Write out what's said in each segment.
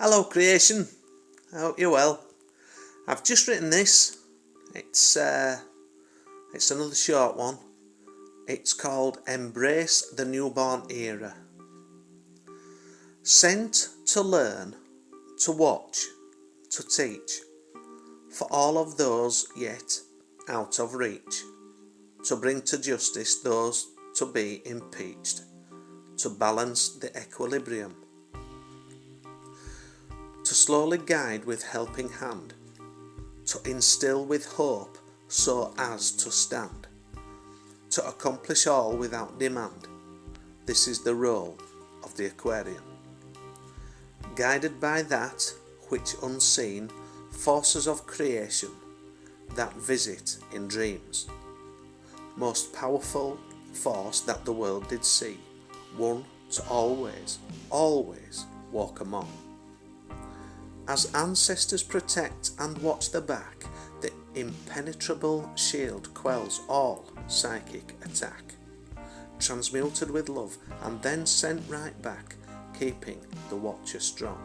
Hello creation, I hope you're well. I've just written this. It's another short one. It's called Embrace the Newborn Era. Sent to learn, to watch, to teach, for all of those yet out of reach, to bring to justice those to be impeached, to balance the equilibrium, to slowly guide with helping hand, to instill with hope so as to stand, to accomplish all without demand. This is the role of the aquarium. Guided by that which unseen forces of creation that visit in dreams, most powerful force that the world did see, one to always walk among. As ancestors protect and watch the back, the impenetrable shield quells all psychic attack, transmuted with love and then sent right back, keeping the watcher strong.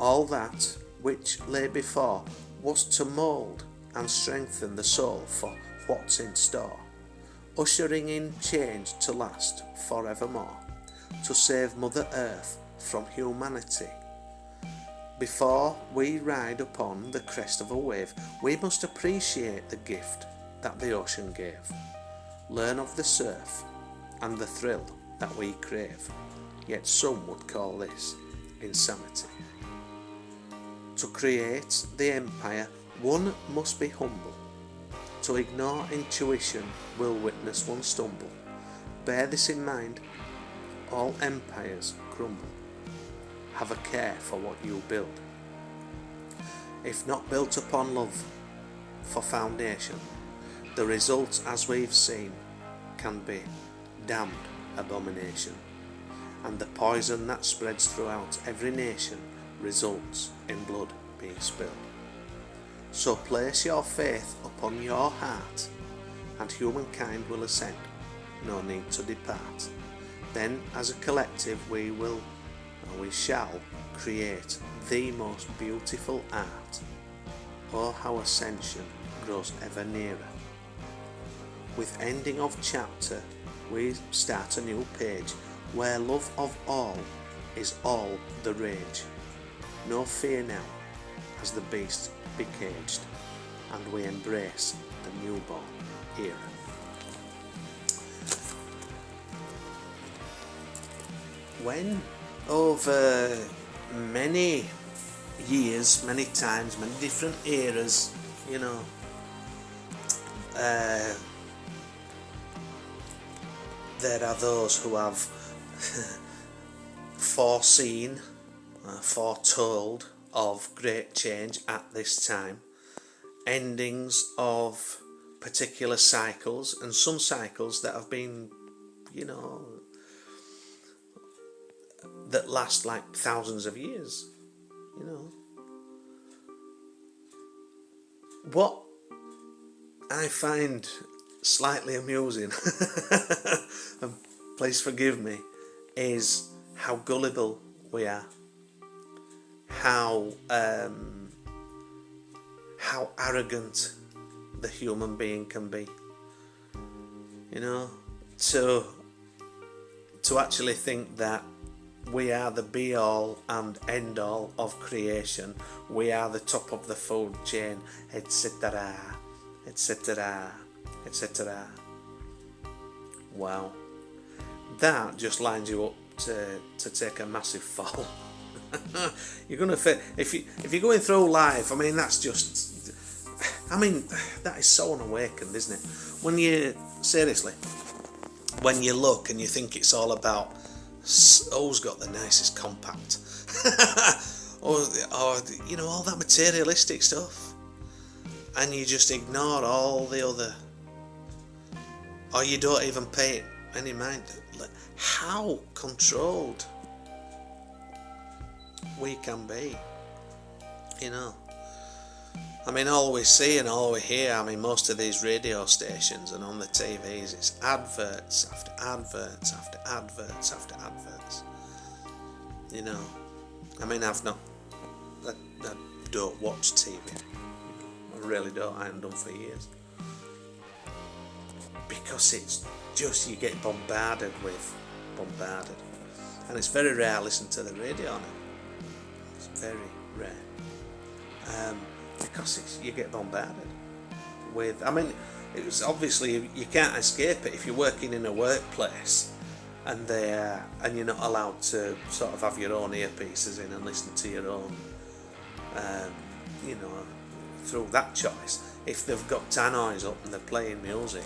All that which lay before was to mould and strengthen the soul for what's in store, ushering in change to last forevermore, to save Mother Earth from humanity. Before we ride upon the crest of a wave, we must appreciate the gift that the ocean gave, learn of the surf and the thrill that we crave, yet some would call this insanity. To create the empire, one must be humble. To ignore intuition will witness one stumble. Bear this in mind, all empires crumble. Have a care for what you build. If not built upon love for foundation, the results, as we've seen, can be damned abomination, and the poison that spreads throughout every nation results in blood being spilled. So place your faith upon your heart, and humankind will ascend, no need to depart. Then as a collective we shall create the most beautiful art. Oh, how ascension grows ever nearer. With ending of chapter, we start a new page, where love of all is all the rage. No fear now, as the beast be caged, and we embrace the newborn era. When over many years, many times, many different eras, there are those who have foreseen, foretold of great change at this time, endings of particular cycles, and some cycles that have been, that last like thousands of years. What I find slightly amusing, and please forgive me, is how gullible we are, how arrogant the human being can be, to actually think that we are the be all and end all of creation, we are the top of the food chain, etc., etc., etc. Wow, that just lines you up to take a massive fall. You're gonna if you're going through life, that is so unawakened, isn't it? When you look and you think it's all about who's got the nicest compact, or all that materialistic stuff, and you just ignore all the other, or you don't even pay any mind. How controlled we can be, all we see and all we hear, most of these radio stations and on the TVs, it's adverts after adverts after adverts after adverts. I mean, I don't watch TV. I really don't. I haven't done for years. Because it's just, you get bombarded. And it's very rare I listen to the radio on it. It's very rare. Because you get bombarded with, I mean, it's obviously, you can't escape it if you're working in a workplace and you're not allowed to sort of have your own earpieces in and listen to your own, through that choice. If they've got tannoys up and they're playing music,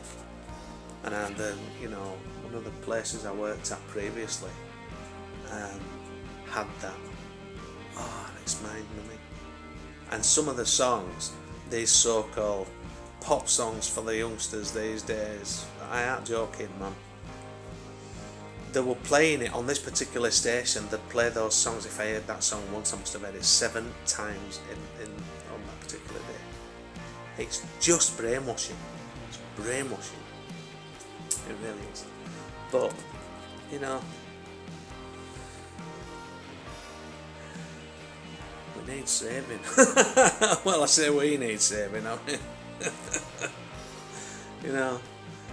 and one of the places I worked at previously had that. Oh, and it's mind-numbing. And some of the songs, these so-called pop songs for the youngsters these days, I ain't joking, man. They were playing it on this particular station. They'd play those songs. If I heard that song once, I must have heard it 7 times on that particular day. It's just brainwashing. It's brainwashing. It really is. But, we need saving. Well, I say we need saving, I mean.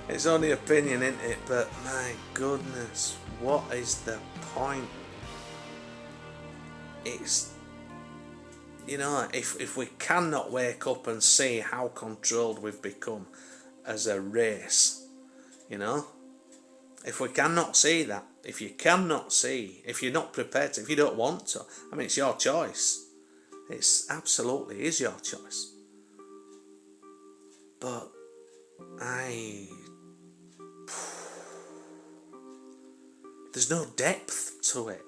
It's only opinion, isn't it? But my goodness, what is the point? It's, if we cannot wake up and see how controlled we've become as a race, if we cannot see that, if you're not prepared to, if you don't want to, I mean, it's your choice. It's absolutely is your choice. But there's no depth to it.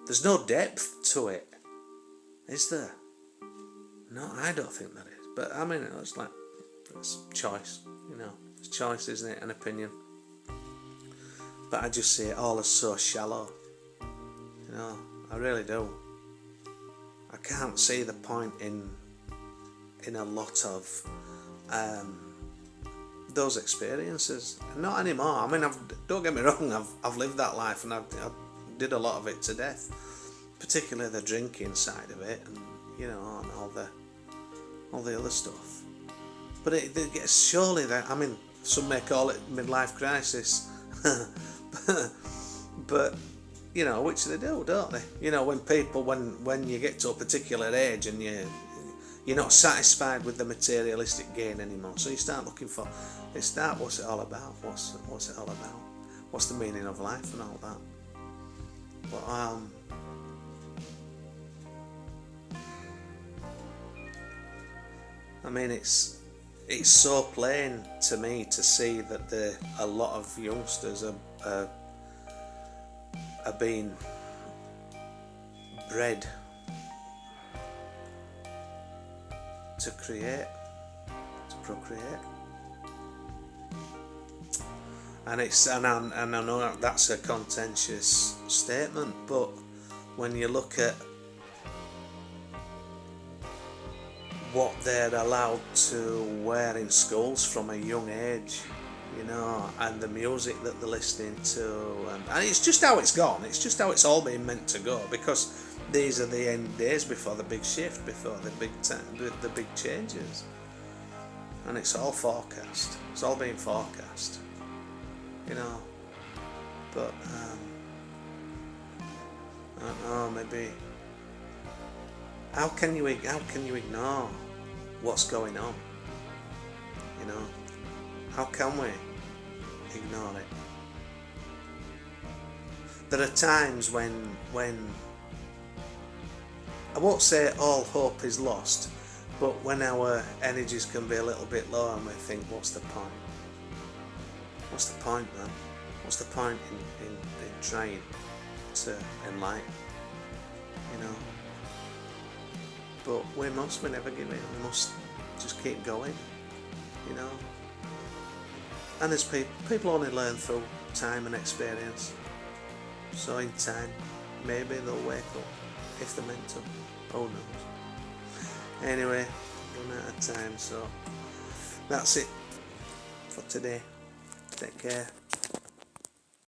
There's no depth to it. Is there? No, I don't think there is. But I mean, it's like, it's choice, It's choice, isn't it? An opinion. But I just see it all as so shallow. I really do. I can't see the point in a lot of those experiences. Not anymore. I mean, don't get me wrong, I've lived that life and I did a lot of it to death. Particularly the drinking side of it, and and all the other stuff. But it gets surely that, I mean, some may call it midlife crisis. but which they do, don't they? When you get to a particular age and you're not satisfied with the materialistic gain anymore, so you start looking for, what's it all about? What's it all about? What's the meaning of life and all that? But I mean, it's so plain to me to see that a lot of youngsters are being bred to create, to procreate, and I know that's a contentious statement, but when you look at what they're allowed to wear in schools from a young age, and the music that they're listening to, and it's just how it's gone. It's just how it's all been meant to go, because these are the end days before the big shift, before the big changes, and it's all forecast. It's all been forecast, But I don't know. Maybe how can you ignore what's going on? How can we ignore it? There are times when I won't say all hope is lost, but when our energies can be a little bit low and we think, what's the point? What's the point, man? What's the point in trying to enlighten? But we never give in. We must just keep going, And as people only learn through time and experience. So in time, maybe they'll wake up if they're meant to. Who knows? Anyway, run out of time, so that's it for today. Take care.